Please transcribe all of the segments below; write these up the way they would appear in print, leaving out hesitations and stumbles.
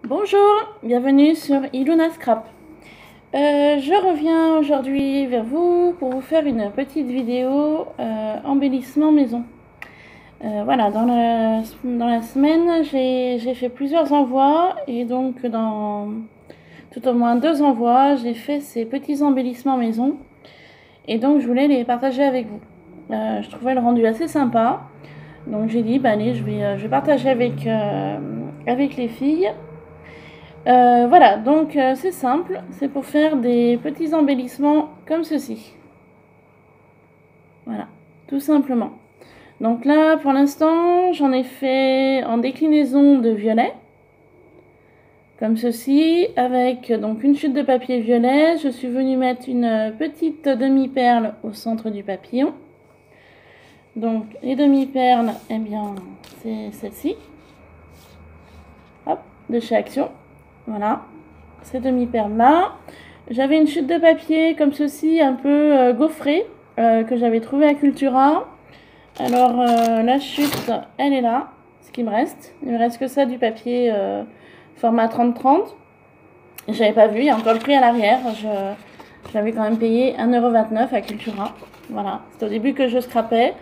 Bonjour, bienvenue sur Iluna Scrap. Je reviens aujourd'hui vers vous pour vous faire une petite vidéo embellissement maison. Voilà, dans la semaine, j'ai fait plusieurs envois et donc dans tout au moins 2 envois, j'ai fait ces petits embellissements maison et donc je voulais les partager avec vous. Je trouvais le rendu assez sympa, donc j'ai dit, bah allez, je vais partager avec les filles. Voilà, donc c'est simple, c'est pour faire des petits embellissements comme ceci. Voilà, tout simplement. Donc là, pour l'instant, j'en ai fait en déclinaison de violet, comme ceci, avec donc une chute de papier violet. Je suis venue mettre une petite demi-perle au centre du papillon. Donc les demi-perles, eh bien, c'est celle-ci. Hop, de chez Action. Voilà, ces demi-perles là. J'avais une chute de papier comme ceci, un peu gaufrée, que j'avais trouvé à Cultura. Alors la chute, elle est là, ce qui me reste. Il me reste que ça du papier format 30-30. J'avais pas vu, il y a encore le prix à l'arrière. J'avais quand même payé 1,29 € à Cultura. Voilà, c'était au début que je scrapais.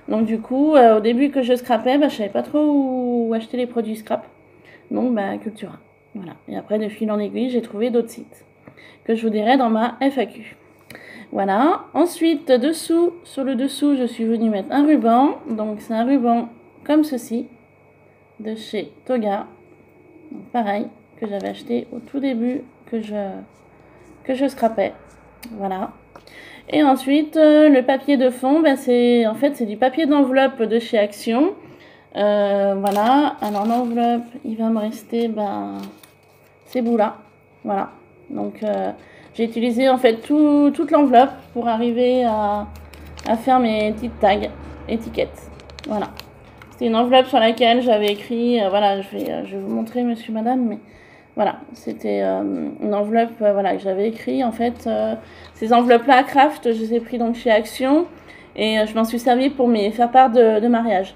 Donc du coup, au début que je scrapais, je savais pas trop où acheter les produits scrap. Donc Cultura. Voilà. Et après, de fil en aiguille, j'ai trouvé d'autres sites que je vous dirai dans ma FAQ. Voilà. Ensuite, dessous, sur le dessous, je suis venue mettre un ruban. Donc, c'est un ruban comme ceci, de chez Toga. Donc, pareil, que j'avais acheté au tout début que je scrapais. Voilà. Et ensuite, le papier de fond, c'est du papier d'enveloppe de chez Action. Voilà. Alors, l'enveloppe, il va me rester ces bouts là, voilà. Donc j'ai utilisé en fait toute l'enveloppe pour arriver à faire mes petites tags, étiquettes. Voilà. C'était une enveloppe sur laquelle j'avais écrit, voilà, je vais vous montrer monsieur, madame, mais voilà, c'était une enveloppe, voilà, que j'avais écrit en fait. Ces enveloppes là craft, je les ai pris donc chez Action et je m'en suis servi pour mes faire part de mariage.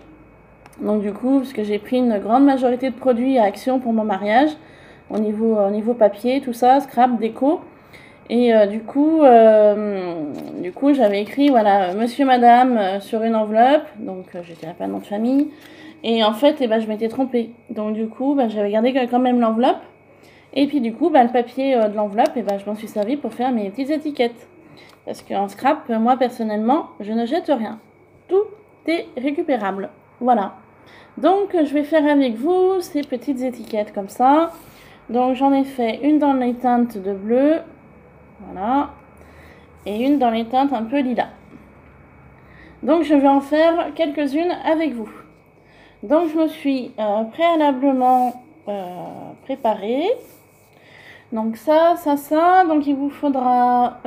Donc du coup, parce que j'ai pris une grande majorité de produits à Action pour mon mariage, au niveau papier, tout ça, scrap, déco. Et du coup j'avais écrit, voilà, monsieur, madame, sur une enveloppe. Donc, je ne dirais pas le nom de famille. Et en fait, je m'étais trompée. Donc, du coup, j'avais gardé quand même l'enveloppe. Et puis, du coup, le papier de l'enveloppe, je m'en suis servi pour faire mes petites étiquettes. Parce qu'en scrap, moi, personnellement, je ne jette rien. Tout est récupérable. Voilà. Donc, je vais faire avec vous ces petites étiquettes comme ça. Donc j'en ai fait une dans les teintes de bleu, voilà, et une dans les teintes un peu lilas. Donc je vais en faire quelques-unes avec vous. Donc je me suis préalablement préparée. Donc ça, donc il vous faudra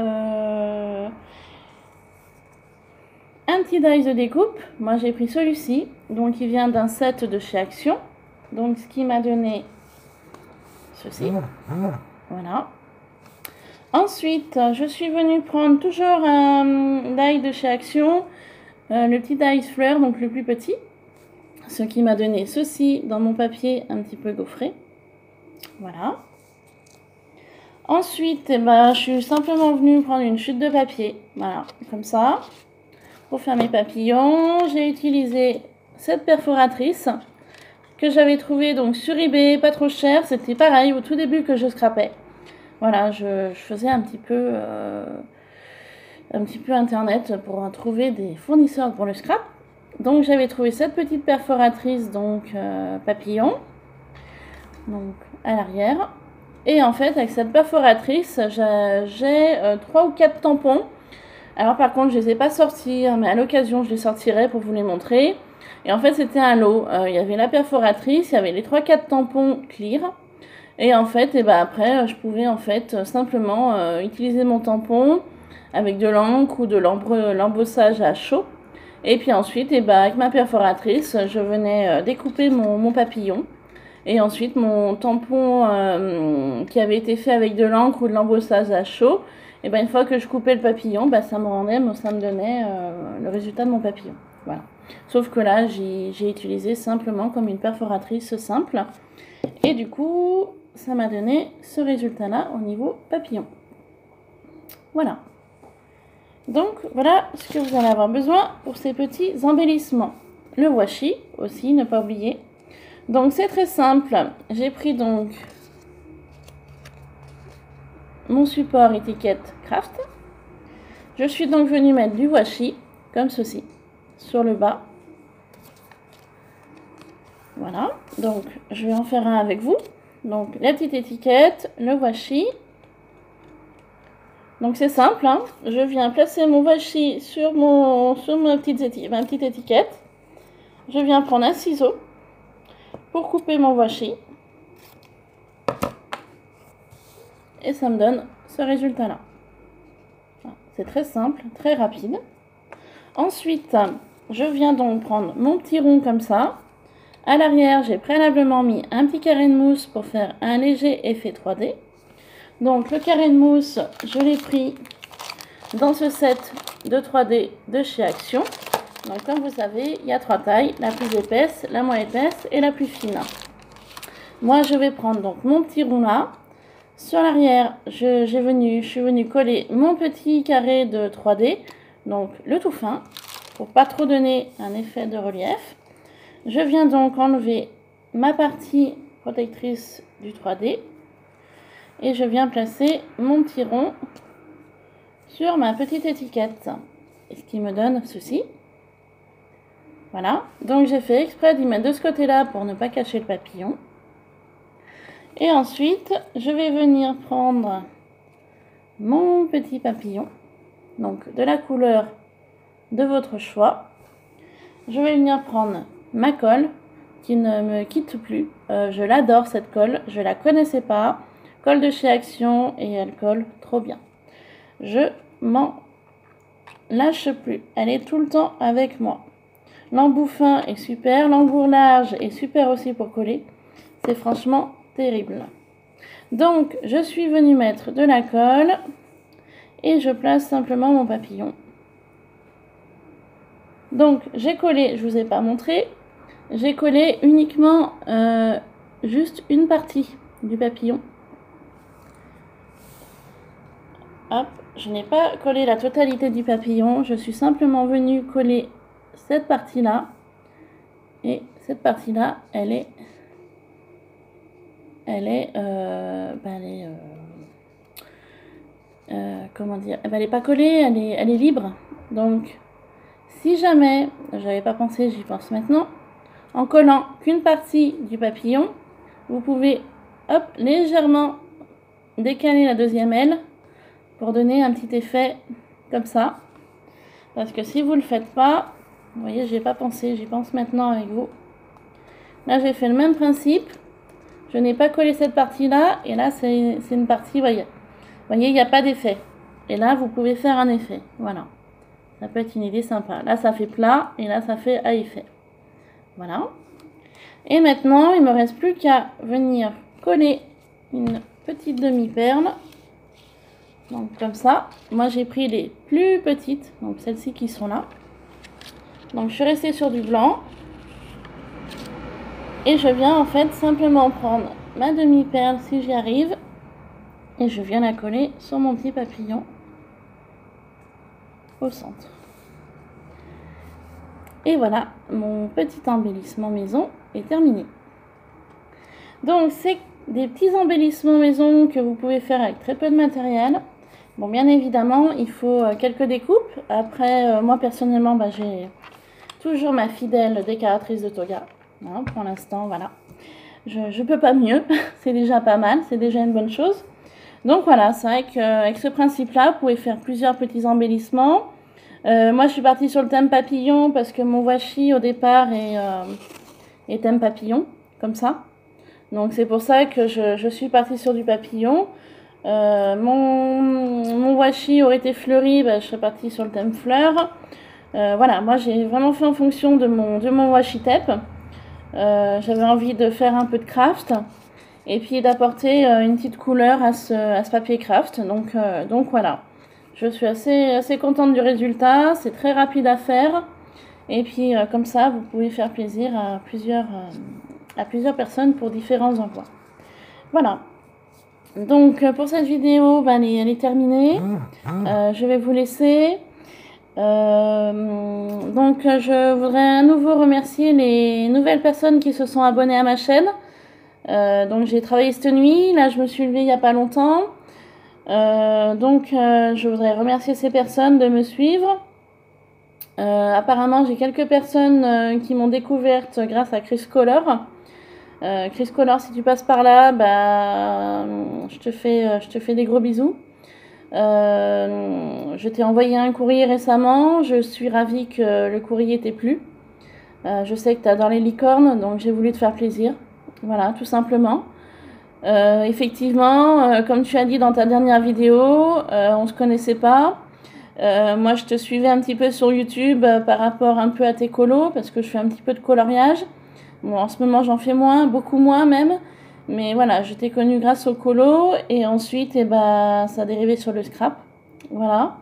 un petit dies de découpe. Moi j'ai pris celui-ci, donc il vient d'un set de chez Action. Donc ce qui m'a donné ceci, voilà. Ensuite, je suis venue prendre toujours un die de chez Action, le petit die fleur, donc le plus petit, ce qui m'a donné ceci dans mon papier un petit peu gaufré, voilà. Ensuite, je suis simplement venue prendre une chute de papier, voilà, comme ça, pour faire mes papillons. J'ai utilisé cette perforatrice que j'avais trouvé donc sur eBay, pas trop cher. C'était pareil au tout début que je scrapais. Voilà, je faisais un petit peu internet pour trouver des fournisseurs pour le scrap. Donc j'avais trouvé cette petite perforatrice, donc papillon, donc à l'arrière. Et en fait, avec cette perforatrice, j'ai 3 ou 4 tampons. Alors par contre, je les ai pas sortis, mais à l'occasion, je les sortirai pour vous les montrer. Et en fait, c'était un lot. Il y avait la perforatrice, il y avait les 3-4 tampons clear. Et en fait, après, je pouvais en fait simplement utiliser mon tampon avec de l'encre ou de l'embossage à chaud. Et puis ensuite, avec ma perforatrice, je venais découper mon papillon. Et ensuite, mon tampon qui avait été fait avec de l'encre ou de l'embossage à chaud, une fois que je coupais le papillon, ça me donnait le résultat de mon papillon. Voilà. Sauf que là, j'ai utilisé simplement comme une perforatrice simple. Et du coup, ça m'a donné ce résultat-là au niveau papillon. Voilà. Donc, voilà ce que vous allez avoir besoin pour ces petits embellissements. Le washi aussi, ne pas oublier. Donc, c'est très simple. J'ai pris donc mon support étiquette craft. Je suis donc venue mettre du washi, comme ceci, sur le bas. Voilà. Donc, je vais en faire un avec vous. Donc, la petite étiquette, le washi. Donc c'est simple, hein. Je viens placer mon washi sur ma petite étiquette. Je viens prendre un ciseau pour couper mon washi. Et ça me donne ce résultat-là. C'est très simple, très rapide. Ensuite, je viens donc prendre mon petit rond comme ça. À l'arrière, j'ai préalablement mis un petit carré de mousse pour faire un léger effet 3D. Donc le carré de mousse, je l'ai pris dans ce set de 3D de chez Action. Donc comme vous savez, il y a 3 tailles, la plus épaisse, la moins épaisse et la plus fine. Moi je vais prendre donc mon petit rond là. Sur l'arrière, je suis venue coller mon petit carré de 3D, donc le tout fin, pour pas trop donner un effet de relief. Je viens donc enlever ma partie protectrice du 3D. Et je viens placer mon petit rond sur ma petite étiquette. Et ce qui me donne ceci. Voilà. Donc j'ai fait exprès d'y mettre de ce côté-là pour ne pas cacher le papillon. Et ensuite, je vais venir prendre mon petit papillon. Donc de la couleur de votre choix. Je vais venir prendre ma colle qui ne me quitte plus. Je l'adore cette colle. Je ne la connaissais pas. Colle de chez Action et elle colle trop bien. Je m'en lâche plus. Elle est tout le temps avec moi. L'embout fin est super. L'embout large est super aussi pour coller. C'est franchement terrible. Donc, je suis venue mettre de la colle et je place simplement mon papillon. Donc, j'ai collé, je ne vous ai pas montré, j'ai collé uniquement juste une partie du papillon. Hop, je n'ai pas collé la totalité du papillon, je suis simplement venue coller cette partie-là. Et cette partie-là, comment dire, elle n'est pas collée, elle est libre. Donc, si jamais, j'avais pas pensé, j'y pense maintenant, en collant qu'une partie du papillon, vous pouvez, hop, légèrement décaler la deuxième aile pour donner un petit effet comme ça. Parce que si vous le faites pas, vous voyez, j'ai pas pensé, j'y pense maintenant avec vous. Là, j'ai fait le même principe. Je n'ai pas collé cette partie-là, et là, c'est une partie, voyez, il n'y a pas d'effet. Et là, vous pouvez faire un effet, voilà. Ça peut être une idée sympa. Là, ça fait plat, et là, ça fait à effet. Voilà. Et maintenant, il ne me reste plus qu'à venir coller une petite demi-perle. Donc, comme ça. Moi, j'ai pris les plus petites, donc celles-ci qui sont là. Donc, je suis restée sur du blanc. Et je viens en fait simplement prendre ma demi-perle si j'y arrive. Et je viens la coller sur mon petit papillon au centre. Et voilà, mon petit embellissement maison est terminé. Donc c'est des petits embellissements maison que vous pouvez faire avec très peu de matériel. Bon, bien évidemment, il faut quelques découpes. Après, moi personnellement, j'ai toujours ma fidèle décoratrice de toga. Hein, pour l'instant, voilà. Je peux pas mieux. C'est déjà pas mal, c'est déjà une bonne chose. Donc voilà, c'est vrai qu'avec ce principe-là, vous pouvez faire plusieurs petits embellissements. Moi, je suis partie sur le thème papillon parce que mon washi, au départ, est thème papillon, comme ça. Donc c'est pour ça que je suis partie sur du papillon. Mon washi aurait été fleuri, je serais partie sur le thème fleur. Voilà, moi j'ai vraiment fait en fonction de mon washi tape. J'avais envie de faire un peu de craft et puis d'apporter une petite couleur à ce papier craft. Donc voilà, je suis assez contente du résultat. C'est très rapide à faire et puis comme ça vous pouvez faire plaisir à plusieurs personnes pour différents emplois. Voilà. Donc pour cette vidéo, elle est terminée. Je vais vous laisser. Donc je voudrais à nouveau remercier les nouvelles personnes qui se sont abonnées à ma chaîne. Donc j'ai travaillé cette nuit, là je me suis levée il n'y a pas longtemps. Je voudrais remercier ces personnes de me suivre. Apparemment j'ai quelques personnes qui m'ont découverte grâce à Chris Color. Chris Color, si tu passes par là, je te fais des gros bisous. Je t'ai envoyé un courrier récemment, je suis ravie que le courrier t'ait plu. Je sais que tu adores les licornes, donc j'ai voulu te faire plaisir. Voilà, tout simplement. Effectivement, comme tu as dit dans ta dernière vidéo, on ne se connaissait pas. Moi, je te suivais un petit peu sur YouTube par rapport un peu à tes colos, parce que je fais un petit peu de coloriage. Bon, en ce moment, j'en fais moins, beaucoup moins même. Mais voilà, je t'ai connu grâce au colo et ensuite, ça a dérivé sur le scrap. Voilà.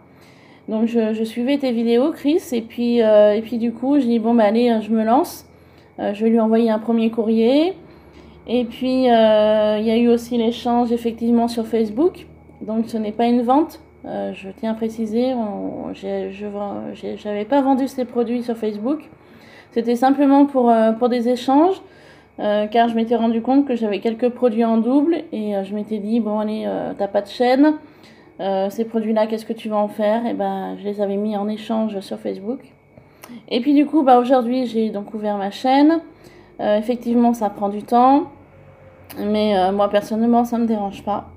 Donc, je suivais tes vidéos, Chris, et puis du coup, j'ai dit, bon, allez, je me lance. Je vais lui envoyer un premier courrier. Et puis, il y a eu aussi l'échange, effectivement, sur Facebook. Donc, ce n'est pas une vente. Je tiens à préciser, j'avais pas vendu ces produits sur Facebook. C'était simplement pour des échanges. Car je m'étais rendu compte que j'avais quelques produits en double et je m'étais dit, bon allez, t'as pas de chaîne, ces produits-là, qu'est-ce que tu vas en faire? Et je les avais mis en échange sur Facebook. Et puis du coup, aujourd'hui, j'ai donc ouvert ma chaîne. Effectivement, ça prend du temps, mais moi personnellement, ça me dérange pas.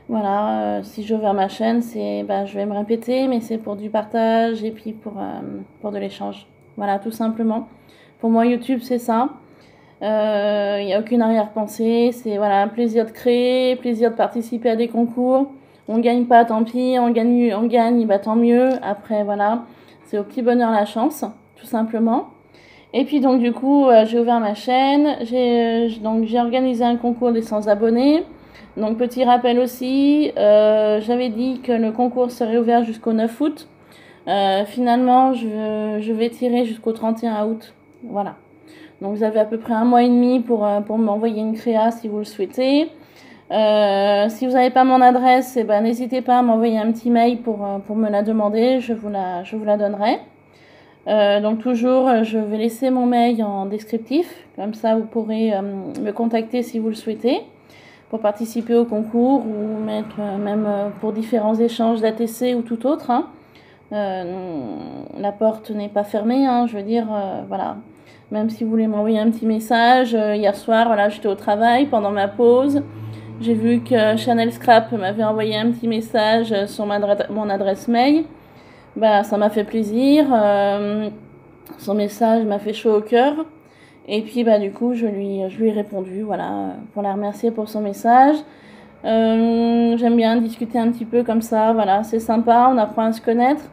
Voilà, si j'ai ouvert ma chaîne, je vais me répéter, mais c'est pour du partage et puis pour de l'échange. Voilà, tout simplement. Pour moi, YouTube, c'est ça. Il n'y a aucune arrière-pensée, c'est voilà, un plaisir de créer, plaisir de participer à des concours. On gagne pas, tant pis, on gagne, tant mieux. Après, voilà, c'est au petit bonheur la chance, tout simplement. Et puis donc du coup, j'ai ouvert ma chaîne, j'ai organisé un concours des 100 abonnés. Donc petit rappel aussi, j'avais dit que le concours serait ouvert jusqu'au 9 août. Finalement, je vais tirer jusqu'au 31 août. Voilà. Donc vous avez à peu près 1 mois et demi pour m'envoyer une créa si vous le souhaitez. Si vous n'avez pas mon adresse, n'hésitez pas à m'envoyer un petit mail pour me la demander, je vous la donnerai. Donc toujours, je vais laisser mon mail en descriptif, comme ça vous pourrez me contacter si vous le souhaitez, pour participer au concours ou même pour différents échanges d'ATC ou tout autre. La porte n'est pas fermée, je veux dire, voilà. Même si vous voulez m'envoyer un petit message, hier soir, voilà, j'étais au travail pendant ma pause. J'ai vu que Chanel Scrap m'avait envoyé un petit message sur mon adresse mail. Ça m'a fait plaisir. Son message m'a fait chaud au cœur. Et puis, du coup, je lui ai répondu, voilà, pour la remercier pour son message. J'aime bien discuter un petit peu comme ça, voilà, c'est sympa, on apprend à se connaître.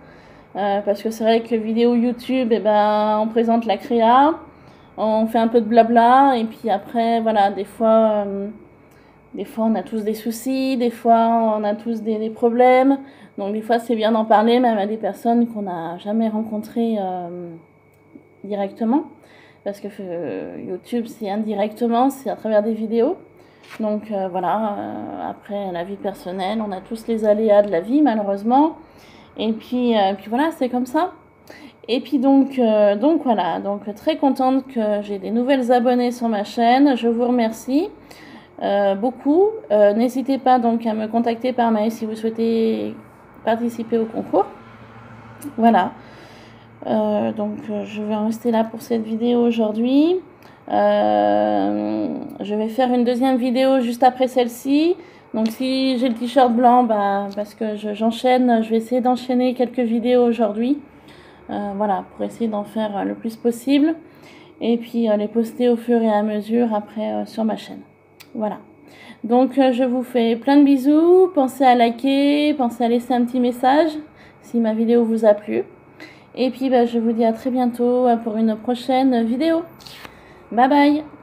Parce que c'est vrai que vidéo YouTube, on présente la créa, on fait un peu de blabla, et puis après, voilà, des fois on a tous des soucis, des fois on a tous des problèmes. Donc des fois c'est bien d'en parler même à des personnes qu'on n'a jamais rencontrées directement. Parce que YouTube c'est indirectement, c'est à travers des vidéos. Donc voilà, après la vie personnelle, on a tous les aléas de la vie malheureusement. Et puis voilà, c'est comme ça. Et puis donc voilà, donc très contente que j'ai des nouvelles abonnés sur ma chaîne. Je vous remercie beaucoup. N'hésitez pas donc à me contacter par mail si vous souhaitez participer au concours. Voilà. Je vais en rester là pour cette vidéo aujourd'hui. Je vais faire une deuxième vidéo juste après celle-ci. Donc si j'ai le t-shirt blanc, parce que j'enchaîne, je vais essayer d'enchaîner quelques vidéos aujourd'hui. Voilà, pour essayer d'en faire le plus possible. Et puis les poster au fur et à mesure après sur ma chaîne. Voilà. Donc je vous fais plein de bisous. Pensez à liker, pensez à laisser un petit message si ma vidéo vous a plu. Et puis je vous dis à très bientôt pour une prochaine vidéo. Bye bye!